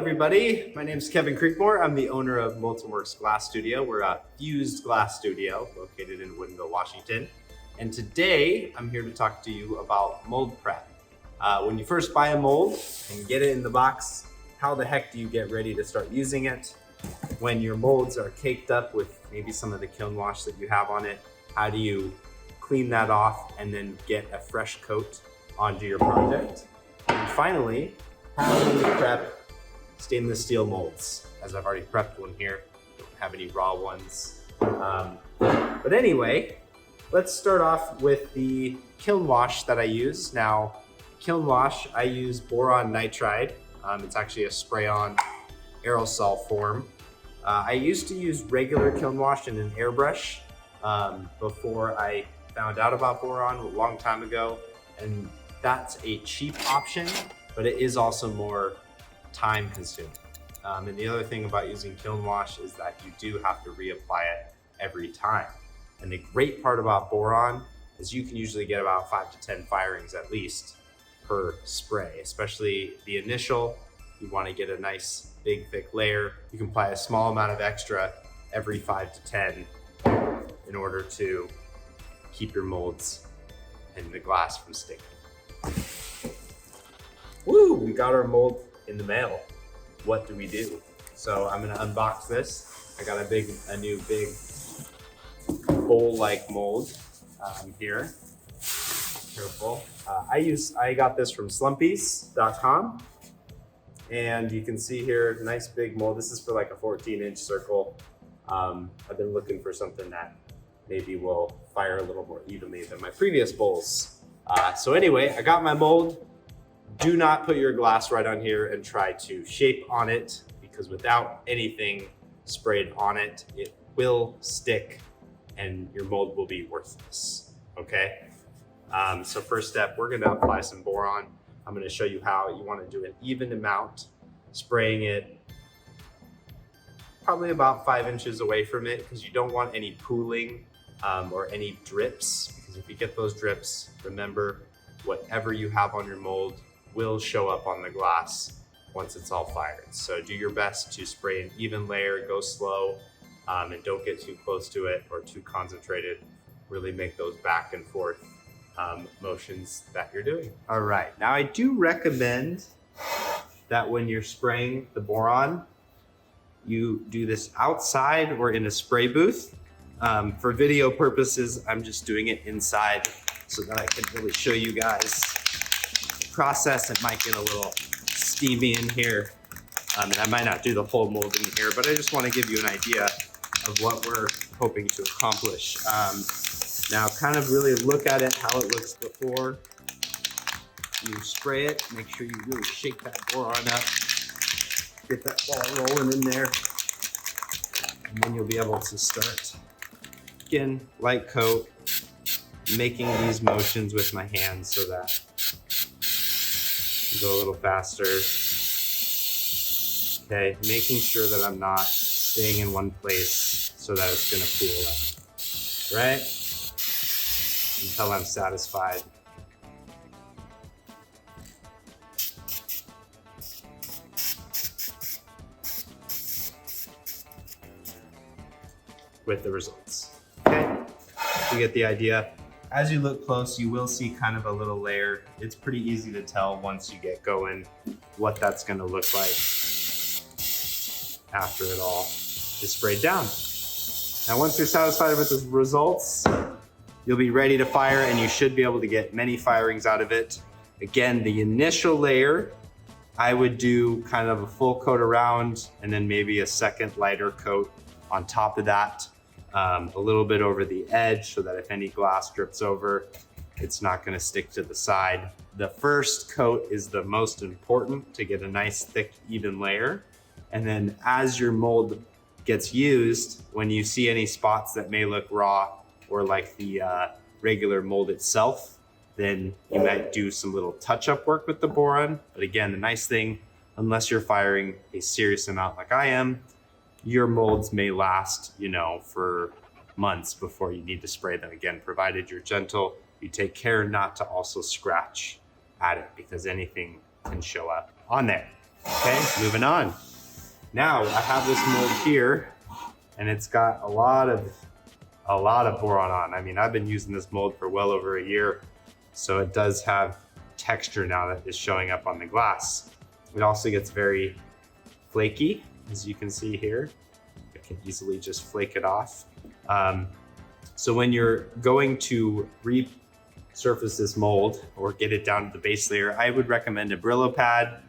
everybody. My name is Kevin Creekmore. I'm the owner of MoltenWorks Glass Studio. We're a fused glass studio located in Woodinville, Washington. And today I'm here to talk to you about mold prep. When you first buy a mold and get it in the box, how the heck do you get ready to start using it? When your molds are caked up with maybe some of the kiln wash that you have on it, how do you clean that off and then get a fresh coat onto your project? And finally, how do you prep stainless steel molds? As I've already prepped one here, don't have any raw ones. But anyway, let's start off with the kiln wash that I use. Now, kiln wash, I use Boron Nitride. It's actually a spray-on aerosol form. I used to use regular kiln wash in an airbrush before I found out about boron a long time ago, and that's a cheap option, but it is also more time consuming. And the other thing about using kiln wash is that you do have to reapply it every time. And the great part about boron is you can usually get about 5 to 10 firings at least per spray, especially the initial. You want to get a nice big thick layer. You can apply a small amount of extra every 5 to 10 in order to keep your molds and the glass from sticking. Woo, we got our mold in the mail. What do we do? So I'm gonna unbox this. I got a new big bowl-like mold here. Careful. I got this from slumpies.com. And you can see here, nice big mold. This is for like a 14-inch circle. I've been looking for something that maybe will fire a little more evenly than my previous bowls. So anyway, I got my mold. Do not put your glass right on here and try to shape on it, because without anything sprayed on it, it will stick and your mold will be worthless, okay? So first step, we're gonna apply some boron. I'm gonna show you how you wanna do an even amount, spraying it probably about 5 inches away from it, because you don't want any pooling or any drips, because if you get those drips, remember, whatever you have on your mold will show up on the glass once it's all fired. So do your best to spray an even layer, go slow, and don't get too close to it or too concentrated. Really make those back and forth motions that you're doing. All right, now I do recommend that when you're spraying the boron, you do this outside or in a spray booth. For video purposes, I'm just doing it inside so that I can really show you guys the process. It might get a little steamy in here, and I might not do the whole mold in here, but I just want to give you an idea of what we're hoping to accomplish. Now kind of really look at it how it looks before you spray it. Make sure you really shake that boron up, get that ball rolling in there, and then you'll be able to start. Again, light coat, making these motions with my hands so that I go a little faster. Okay, making sure that I'm not staying in one place so that it's gonna cool up, right? Until I'm satisfied. With the results. Okay, you get the idea. As you look close, you will see kind of a little layer. It's pretty easy to tell once you get going what that's gonna look like after it all is sprayed down. Now, once you're satisfied with the results, you'll be ready to fire, and you should be able to get many firings out of it. Again, the initial layer, I would do kind of a full coat around and then maybe a second lighter coat on top of that. A little bit over the edge so that if any glass drips over, it's not gonna stick to the side. The first coat is the most important to get a nice thick, even layer. And then as your mold gets used, when you see any spots that may look raw or like the regular mold itself, then you might do some little touch-up work with the boron. But again, the nice thing, unless you're firing a serious amount like I am, your molds may last, for months before you need to spray them again, provided you're gentle. You take care not to also scratch at it, because anything can show up on there. Okay, moving on. Now I have this mold here and it's got a lot of boron on. I mean, I've been using this mold for well over a year, so it does have texture now that is showing up on the glass. It also gets very flaky, as you can see here. I can easily just flake it off. So when you're going to resurface this mold or get it down to the base layer, I would recommend a Brillo pad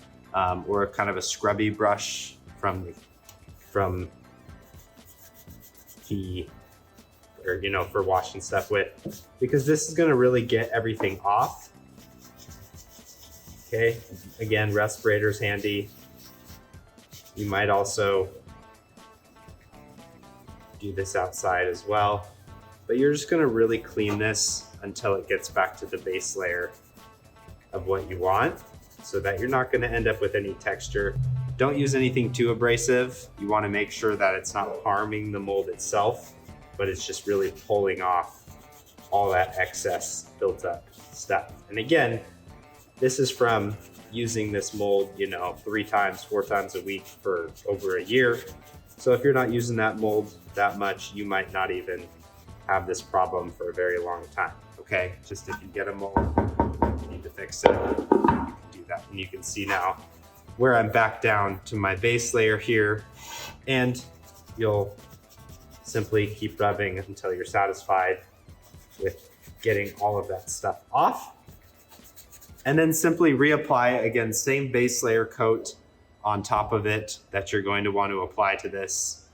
or a kind of a scrubby brush from the, or you know, for washing stuff with, because this is going to really get everything off. Okay, again, respirator's handy. You might also do this outside as well, but you're just going to really clean this until it gets back to the base layer of what you want, so that you're not going to end up with any texture. Don't use anything too abrasive. You want to make sure that it's not harming the mold itself, but it's just really pulling off all that excess built up stuff. And again, this is from using this mold, you know, 3 times, 4 times a week for over a year. So if you're not using that mold that much, you might not even have this problem for a very long time. Okay, just if you get a mold, you need to fix it, you can do that. And you can see now where I'm back down to my base layer here, and you'll simply keep rubbing until you're satisfied with getting all of that stuff off. And then simply reapply, again, same base layer coat on top of it that you're going to want to apply to this.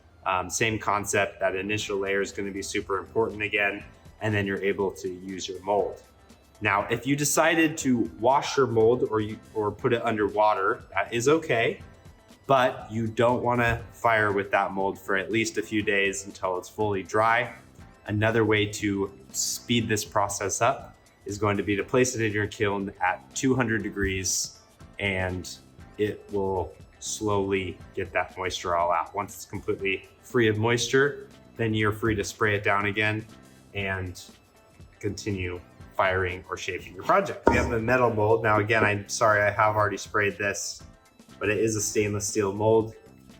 Same concept, that initial layer is going to be super important again, and then you're able to use your mold. Now, if you decided to wash your mold or put it under water, that is okay, but you don't want to fire with that mold for at least a few days until it's fully dry. Another way to speed this process up is going to be to place it in your kiln at 200 degrees, and it will slowly get that moisture all out. Once it's completely free of moisture, then you're free to spray it down again and continue firing or shaping your project. We have a metal mold. Now again, I'm sorry, I have already sprayed this, but it is a stainless steel mold.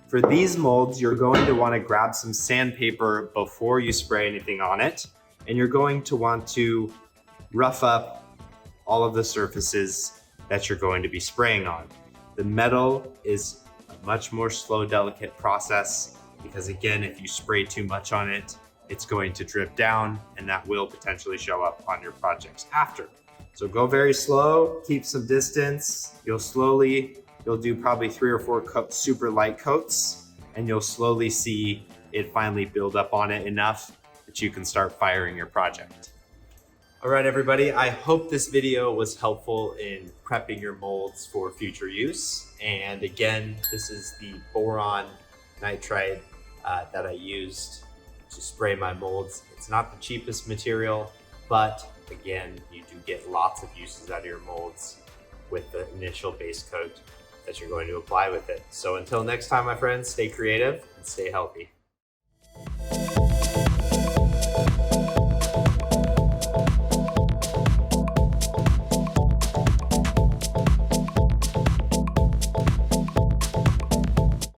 For these molds, you're going to want to grab some sandpaper before you spray anything on it, and you're going to want to rough up all of the surfaces that you're going to be spraying on. The metal is a much more slow, delicate process, because again, if you spray too much on it, it's going to drip down, and that will potentially show up on your projects after. So go very slow, keep some distance. You'll do probably 3 or 4 super light coats, and you'll slowly see it finally build up on it enough that you can start firing your project. All right, everybody, I hope this video was helpful in prepping your molds for future use. And again, this is the Boron Nitride that I used to spray my molds. It's not the cheapest material, but again, you do get lots of uses out of your molds with the initial base coat that you're going to apply with it. So until next time, my friends, stay creative and stay healthy.